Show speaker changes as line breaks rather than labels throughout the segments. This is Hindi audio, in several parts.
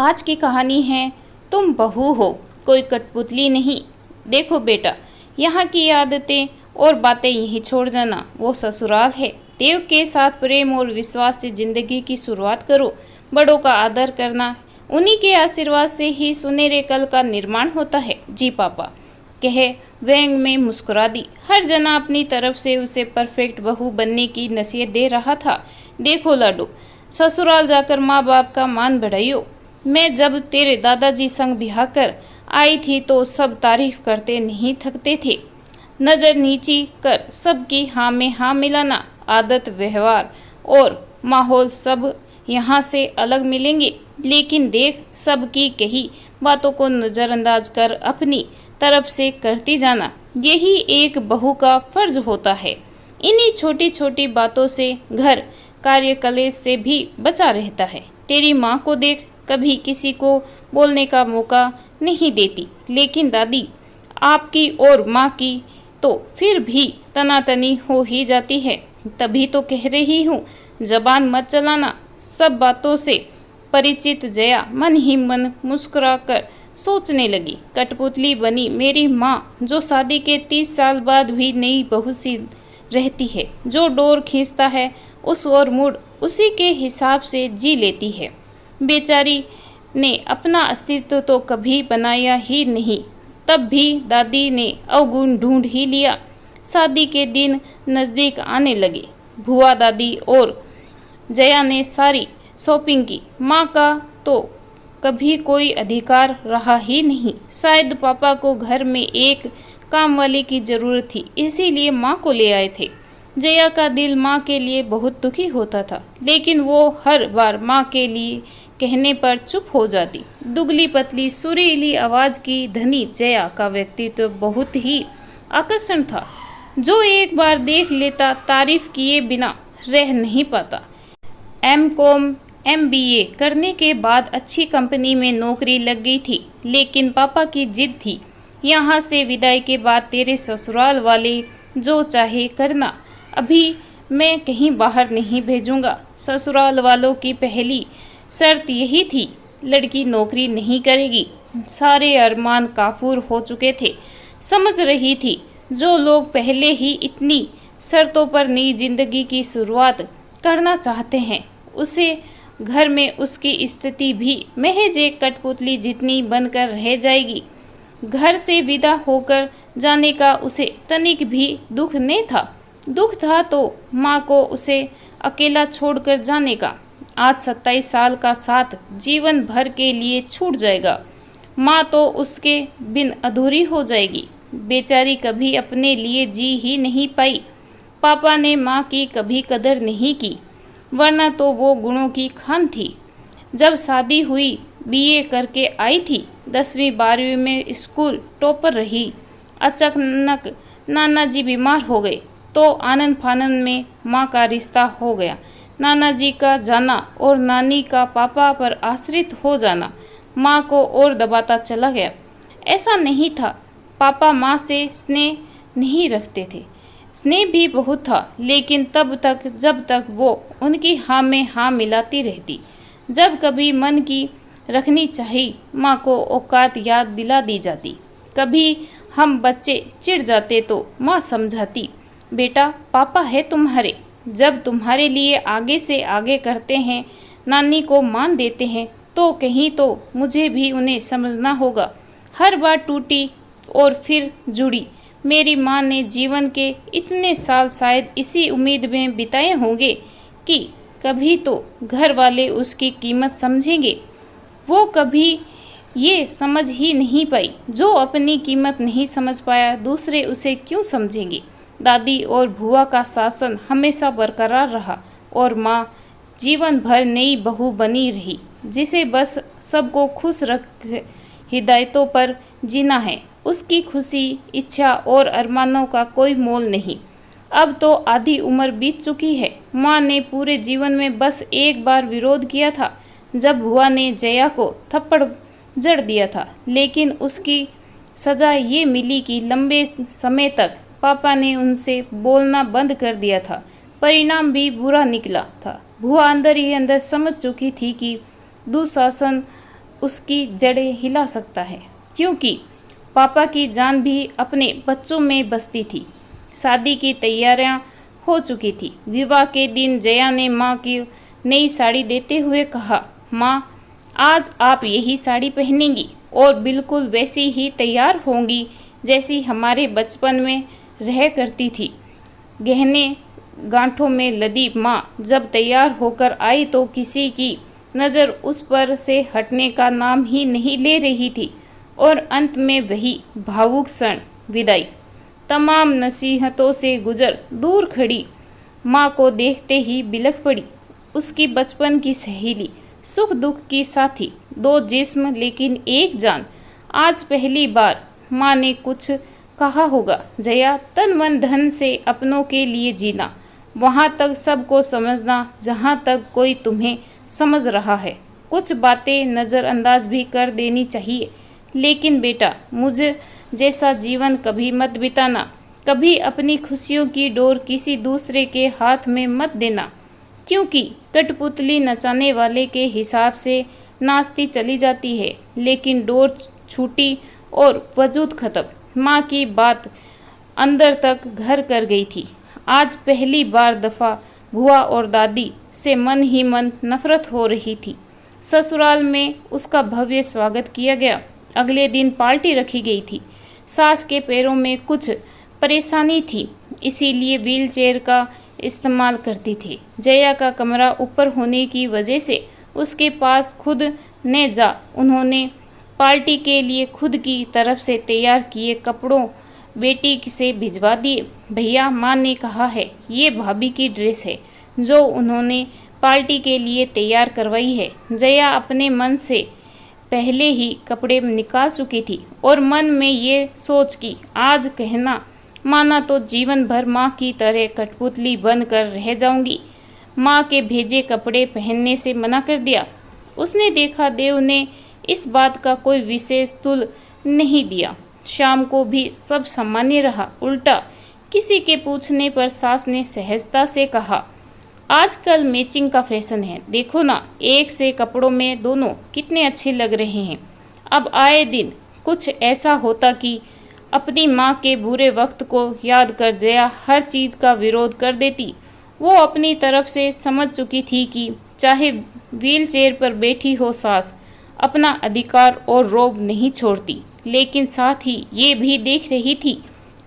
आज की कहानी है तुम बहू हो, कोई कठपुतली नहीं। देखो बेटा, यहाँ की आदतें और बातें यहीं छोड़ जाना, वो ससुराल है। देव के साथ प्रेम और विश्वास से जिंदगी की शुरुआत करो। बड़ों का आदर करना, उन्हीं के आशीर्वाद से ही सुनहरे कल का निर्माण होता है। जी पापा, कहे व्यंग में मुस्कुरा दी। हर जना अपनी तरफ से उसे परफेक्ट बहू बनने की नसीहत दे रहा था। देखो लाडू, ससुराल जाकर माँ बाप का मान बढ़ाइयो। मैं जब तेरे दादाजी संग ब्याह कर आई थी तो सब तारीफ करते नहीं थकते थे। नज़र नीची कर सबकी हाँ में हाँ मिलाना, आदत व्यवहार और माहौल सब यहाँ से अलग मिलेंगे। लेकिन देख, सबकी कही बातों को नज़रअंदाज कर अपनी तरफ से करती जाना, यही एक बहू का फर्ज होता है। इन्हीं छोटी छोटी बातों से घर कार्य कलेश से भी बचा रहता है। तेरी माँ को देख, कभी किसी को बोलने का मौका नहीं देती, लेकिन दादी आपकी और माँ की तो फिर भी तनातनी हो ही जाती है। तभी तो कह रही हूँ, जबान मत चलाना। सब बातों से परिचित जया मन ही मन मुस्कुरा कर सोचने लगी। कठपुतली बनी मेरी माँ, जो शादी के 30 साल बाद भी नई बहू सी रहती है, जो डोर खींचता है उस और मुड़ उसी के हिसाब से जी लेती है। बेचारी ने अपना अस्तित्व तो कभी बनाया ही नहीं, तब भी दादी ने अवगुण ढूंढ ही लिया। शादी के दिन नज़दीक आने लगे। भुआ दादी और जया ने सारी शॉपिंग की। माँ का तो कभी कोई अधिकार रहा ही नहीं। शायद पापा को घर में एक काम वाली की ज़रूरत थी, इसीलिए माँ को ले आए थे। जया का दिल माँ के लिए बहुत दुखी होता था, लेकिन वो हर बार माँ के लिए कहने पर चुप हो जाती। दुबली पतली सुरीली आवाज़ की धनी जया का व्यक्तित्व बहुत ही आकर्षण था। जो एक बार देख लेता तारीफ किए बिना रह नहीं पाता। एमकॉम MBA करने के बाद अच्छी कंपनी में नौकरी लग गई थी, लेकिन पापा की जिद थी, यहाँ से विदाई के बाद तेरे ससुराल वाले जो चाहे करना, अभी मैं कहीं बाहर नहीं भेजूंगा। ससुराल वालों की पहली शर्त यही थी, लड़की नौकरी नहीं करेगी। सारे अरमान काफूर हो चुके थे। समझ रही थी, जो लोग पहले ही इतनी शर्तों पर नई जिंदगी की शुरुआत करना चाहते हैं, उसे घर में उसकी स्थिति भी महज एक कठपुतली जितनी बनकर रह जाएगी। घर से विदा होकर जाने का उसे तनिक भी दुख नहीं था। दुख था तो माँ को उसे अकेला छोड़कर जाने का। आज 27 साल का साथ जीवन भर के लिए छूट जाएगा। माँ तो उसके बिन अधूरी हो जाएगी। बेचारी कभी अपने लिए जी ही नहीं पाई। पापा ने माँ की कभी कदर नहीं की, वरना तो वो गुणों की खान थी। जब शादी हुई, BA करके आई थी, 10वीं 12वीं में स्कूल टॉपर रही। अचानक नाना जी बीमार हो गए तो आनन फानन में माँ का रिश्ता हो गया। नाना जी का जाना और नानी का पापा पर आश्रित हो जाना माँ को और दबाता चला गया। ऐसा नहीं था पापा माँ से स्नेह नहीं रखते थे, स्नेह भी बहुत था, लेकिन तब तक जब तक वो उनकी हाँ में हाँ मिलाती रहती। जब कभी मन की रखनी चाहिए, माँ को औकात याद दिला दी जाती। कभी हम बच्चे चिढ़ जाते तो माँ समझाती, बेटा पापा है तुम्हारे, जब तुम्हारे लिए आगे से आगे करते हैं, नानी को मान देते हैं, तो कहीं तो मुझे भी उन्हें समझना होगा। हर बार टूटी और फिर जुड़ी मेरी माँ ने जीवन के इतने साल शायद इसी उम्मीद में बिताए होंगे कि कभी तो घर वाले उसकी कीमत समझेंगे। वो कभी ये समझ ही नहीं पाई। जो अपनी कीमत नहीं समझ पाया, दूसरे उसे क्यों समझेंगे। दादी और भुआ का शासन हमेशा बरकरार रहा और माँ जीवन भर नई बहू बनी रही, जिसे बस सबको खुश रख हिदायतों पर जीना है। उसकी खुशी, इच्छा और अरमानों का कोई मोल नहीं। अब तो आधी उम्र बीत चुकी है। माँ ने पूरे जीवन में बस एक बार विरोध किया था, जब भुआ ने जया को थप्पड़ जड़ दिया था, लेकिन उसकी सजा ये मिली कि लंबे समय तक पापा ने उनसे बोलना बंद कर दिया था। परिणाम भी बुरा निकला था। भुआ अंदर ही अंदर समझ चुकी थी कि दुशासन उसकी जड़ें हिला सकता है, क्योंकि पापा की जान भी अपने बच्चों में बसती थी। शादी की तैयारियां हो चुकी थी। विवाह के दिन जया ने माँ की नई साड़ी देते हुए कहा, माँ, आज आप यही साड़ी पहनेंगी और बिल्कुल वैसी ही तैयार होंगी जैसी हमारे बचपन में रह करती थी। गहने गांठों में लदी माँ जब तैयार होकर आई तो किसी की नज़र उस पर से हटने का नाम ही नहीं ले रही थी और अंत में वही भावुक क्षण, विदाई। तमाम नसीहतों से गुजर दूर खड़ी माँ को देखते ही बिलख पड़ी। उसकी बचपन की सहेली, सुख दुख की साथी, दो जिस्म लेकिन एक जान। आज पहली बार माँ ने कुछ कहा होगा, जया, तन मन धन से अपनों के लिए जीना, वहाँ तक सबको समझना जहाँ तक कोई तुम्हें समझ रहा है। कुछ बातें नज़रअंदाज भी कर देनी चाहिए, लेकिन बेटा, मुझे जैसा जीवन कभी मत बिताना। कभी अपनी खुशियों की डोर किसी दूसरे के हाथ में मत देना, क्योंकि कठपुतली नचाने वाले के हिसाब से नाचती चली जाती है, लेकिन डोर छूटी और वजूद खत्म। माँ की बात अंदर तक घर कर गई थी। आज पहली बार दफ़ा बुआ और दादी से मन ही मन नफरत हो रही थी। ससुराल में उसका भव्य स्वागत किया गया। अगले दिन पार्टी रखी गई थी। सास के पैरों में कुछ परेशानी थी, इसीलिए व्हीलचेयर का इस्तेमाल करती थी। जया का कमरा ऊपर होने की वजह से उसके पास खुद न जा उन्होंने पार्टी के लिए खुद की तरफ से तैयार किए कपड़ों बेटी से भिजवा दिए। भैया, माँ ने कहा है ये भाभी की ड्रेस है जो उन्होंने पार्टी के लिए तैयार करवाई है। जया अपने मन से पहले ही कपड़े निकाल चुकी थी और मन में ये सोच कि आज कहना माना तो जीवन भर माँ की तरह कठपुतली बनकर रह जाऊंगी। माँ के भेजे कपड़े पहनने से मना कर दिया। उसने देखा देव ने इस बात का कोई विशेष तुल नहीं दिया। शाम को भी सब सामान्य रहा। उल्टा किसी के पूछने पर सास ने सहजता से कहा, आजकल मैचिंग का फैशन है, देखो ना, एक से कपड़ों में दोनों कितने अच्छे लग रहे हैं। अब आए दिन कुछ ऐसा होता कि अपनी माँ के बुरे वक्त को याद कर जया हर चीज़ का विरोध कर देती। वो अपनी तरफ से समझ चुकी थी कि चाहे व्हीलचेयर पर बैठी हो सास, अपना अधिकार और रोब नहीं छोड़ती, लेकिन साथ ही ये भी देख रही थी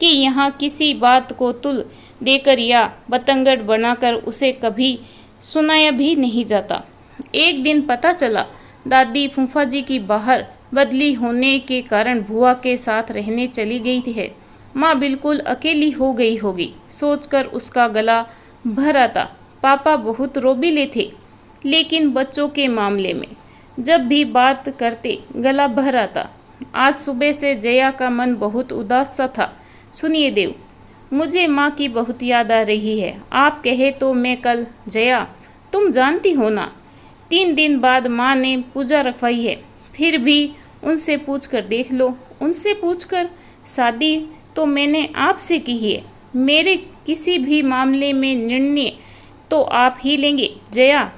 कि यहाँ किसी बात को तुल देकर या बतंगड़ बनाकर उसे कभी सुनाया भी नहीं जाता। एक दिन पता चला दादी फूफा जी की बाहर बदली होने के कारण बुआ के साथ रहने चली गई है। माँ बिल्कुल अकेली हो गई होगी, सोचकर उसका गला भर आता। पापा बहुत रोबीले थे, लेकिन बच्चों के मामले में जब भी बात करते गला भर आता। आज सुबह से जया का मन बहुत उदास सा था। सुनिए देव, मुझे माँ की बहुत याद आ रही है। आप कहे तो मैं कल, जया तुम जानती हो ना, 3 दिन बाद माँ ने पूजा रखवाई है। फिर भी उनसे पूछ कर देख लो। उनसे पूछकर? शादी तो मैंने आपसे की है। मेरे किसी भी मामले में निर्णय तो आप ही लेंगे। जया,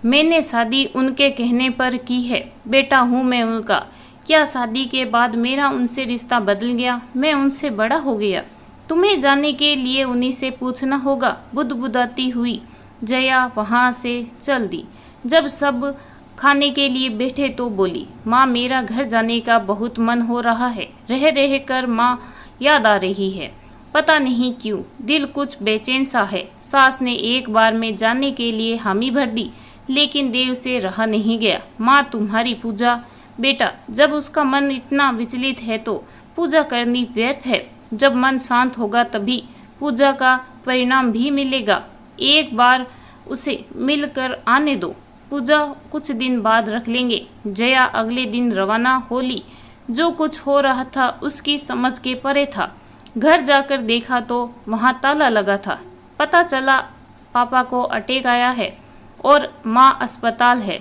मैंने शादी उनके कहने पर की है। बेटा हूँ मैं उनका। क्या शादी के बाद मेरा उनसे रिश्ता बदल गया? मैं उनसे बड़ा हो गया। तुम्हें जाने के लिए उन्हीं से पूछना होगा। बुदबुदाती हुई जया वहाँ से चल दी। जब सब खाने के लिए बैठे तो बोली, माँ मेरा घर जाने का बहुत मन हो रहा है। रह रह कर माँ याद आ रही है। पता नहीं क्यों दिल कुछ बेचैन सा है। सास ने एक बार में जाने के लिए हामी भर दी, लेकिन देव से रहा नहीं गया। माँ तुम्हारी पूजा। बेटा, जब उसका मन इतना विचलित है तो पूजा करनी व्यर्थ है। जब मन शांत होगा तभी पूजा का परिणाम भी मिलेगा। एक बार उसे मिलकर आने दो। पूजा कुछ दिन बाद रख लेंगे। जया अगले दिन रवाना होली। जो कुछ हो रहा था उसकी समझ के परे था। घर जाकर देखा तो वहाँ ताला लगा था। पता चला पापा को अटैक आया है और माँ अस्पताल है।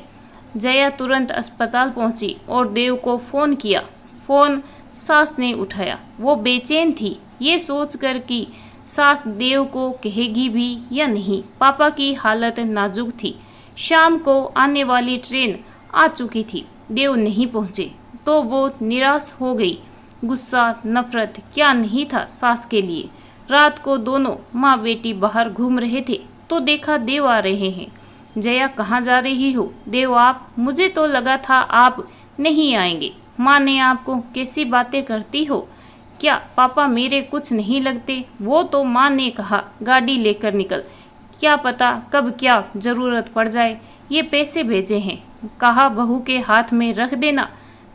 जया तुरंत अस्पताल पहुँची और देव को फ़ोन किया। फ़ोन सास ने उठाया। वो बेचैन थी, ये सोचकर कि सास देव को कहेगी भी या नहीं। पापा की हालत नाजुक थी। शाम को आने वाली ट्रेन आ चुकी थी। देव नहीं पहुँचे तो वो निराश हो गई। गुस्सा, नफरत क्या नहीं था सास के लिए। रात को दोनों माँ बेटी बाहर घूम रहे थे तो देखा देव आ रहे हैं। जया, कहाँ जा रही हो? देव, आप? मुझे तो लगा था आप नहीं आएंगे। माँ ने आपको कैसी बातें करती हो? क्या पापा मेरे कुछ नहीं लगते? वो तो माँ ने कहा गाड़ी लेकर निकल, क्या पता कब क्या जरूरत पड़ जाए। ये पैसे भेजे हैं, कहा बहू के हाथ में रख देना।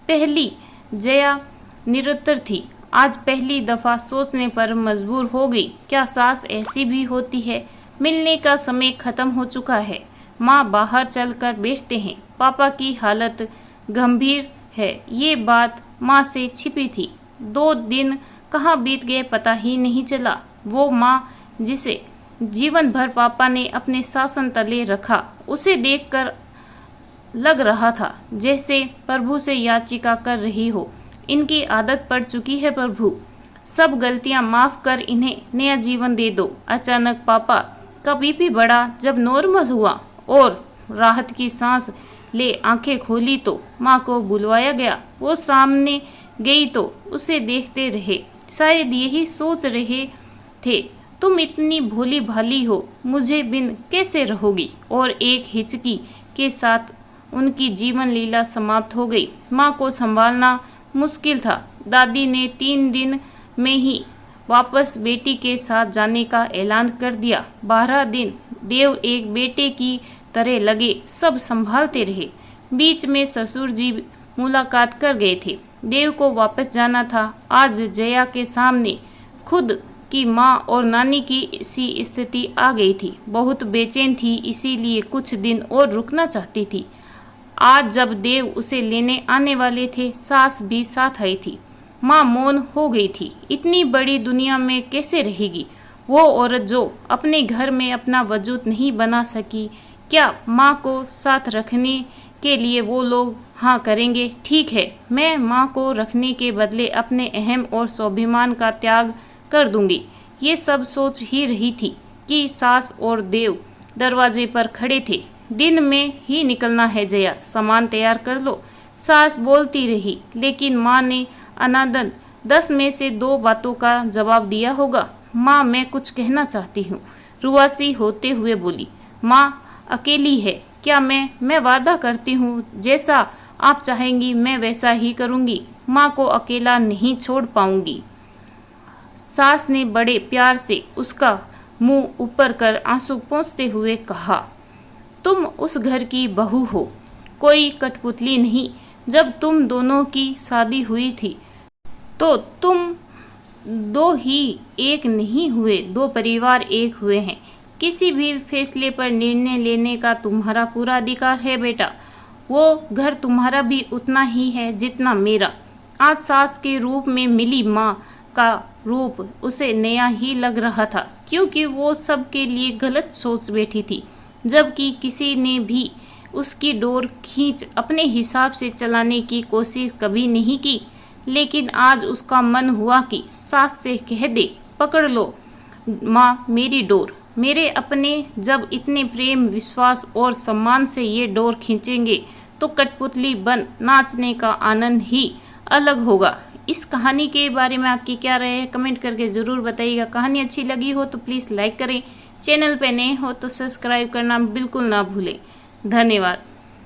पहली जया निरंतर थी, आज पहली दफा सोचने पर मजबूर हो गई, क्या सास ऐसी भी होती है? मिलने का समय खत्म हो चुका है। माँ बाहर चलकर बैठते हैं। पापा की हालत गंभीर है, ये बात माँ से छिपी थी। 2 दिन कहाँ बीत गए पता ही नहीं चला। वो माँ जिसे जीवन भर पापा ने अपने शासन तले रखा, उसे देखकर लग रहा था जैसे प्रभु से याचिका कर रही हो। इनकी आदत पड़ चुकी है प्रभु, सब गलतियां माफ कर इन्हें नया जीवन दे दो। अचानक पापा का बीपी बढ़ा। जब नॉर्मल हुआ और राहत की सांस ले आंखें खोली तो माँ को बुलवाया गया। वो सामने गई तो उसे देखते रहे, शायद यही सोच रहे थे, तुम इतनी भोली भाली हो, मुझे बिन कैसे रहोगी? और एक हिचकी के साथ उनकी जीवन लीला समाप्त हो गई। माँ को संभालना मुश्किल था। दादी ने 3 दिन में ही वापस बेटी के साथ जाने का ऐलान कर दिया। 12 दिन देव एक बेटे की तरह लगे, सब संभालते रहे। बीच में ससुर जी मुलाकात कर गए थे। देव को वापस जाना था। आज जया के सामने खुद की माँ और नानी की इसी स्थिति आ गई थी। बहुत बेचैन थी, इसीलिए कुछ दिन और रुकना चाहती थी। आज जब देव उसे लेने आने वाले थे, सास भी साथ आई थी। माँ मौन हो गई थी। इतनी बड़ी दुनिया में कैसे रहेगी वो औरत जो अपने घर में अपना वजूद नहीं बना सकी? क्या माँ को साथ रखने के लिए वो लोग हाँ करेंगे? ठीक है, मैं माँ को रखने के बदले अपने अहम और स्वाभिमान का त्याग कर दूंगी। ये सब सोच ही रही थी कि सास और देव दरवाजे पर खड़े थे। दिन में ही निकलना है जया, सामान तैयार कर लो। सास बोलती रही, लेकिन माँ ने अनादन 10 में से 2 बातों का जवाब दिया होगा। माँ, मैं कुछ कहना चाहती हूँ, रुआसी होते हुए बोली। माँ अकेली है क्या? मैं वादा करती हूँ, जैसा आप चाहेंगी मैं वैसा ही करूँगी। माँ को अकेला नहीं छोड़ पाऊंगी। सास ने बड़े प्यार से उसका मुंह ऊपर कर आंसू पोंछते हुए कहा, तुम उस घर की बहू हो, कोई कठपुतली नहीं। जब तुम दोनों की शादी हुई थी तो तुम 2 ही एक नहीं हुए, 2 परिवार एक हुए हैं। किसी भी फैसले पर निर्णय लेने का तुम्हारा पूरा अधिकार है बेटा। वो घर तुम्हारा भी उतना ही है जितना मेरा। आज सास के रूप में मिली माँ का रूप उसे नया ही लग रहा था, क्योंकि वो सबके लिए गलत सोच बैठी थी, जबकि किसी ने भी उसकी डोर खींच अपने हिसाब से चलाने की कोशिश कभी नहीं की। लेकिन आज उसका मन हुआ कि सास से कह दे, पकड़ लो माँ मेरी डोर, मेरे अपने जब इतने प्रेम, विश्वास और सम्मान से ये डोर खींचेंगे तो कठपुतली बन नाचने का आनंद ही अलग होगा। इस कहानी के बारे में आपकी क्या राय है, कमेंट करके ज़रूर बताइएगा। कहानी अच्छी लगी हो तो प्लीज़ लाइक करें, चैनल पे नए हो तो सब्सक्राइब करना बिल्कुल ना भूलें। धन्यवाद।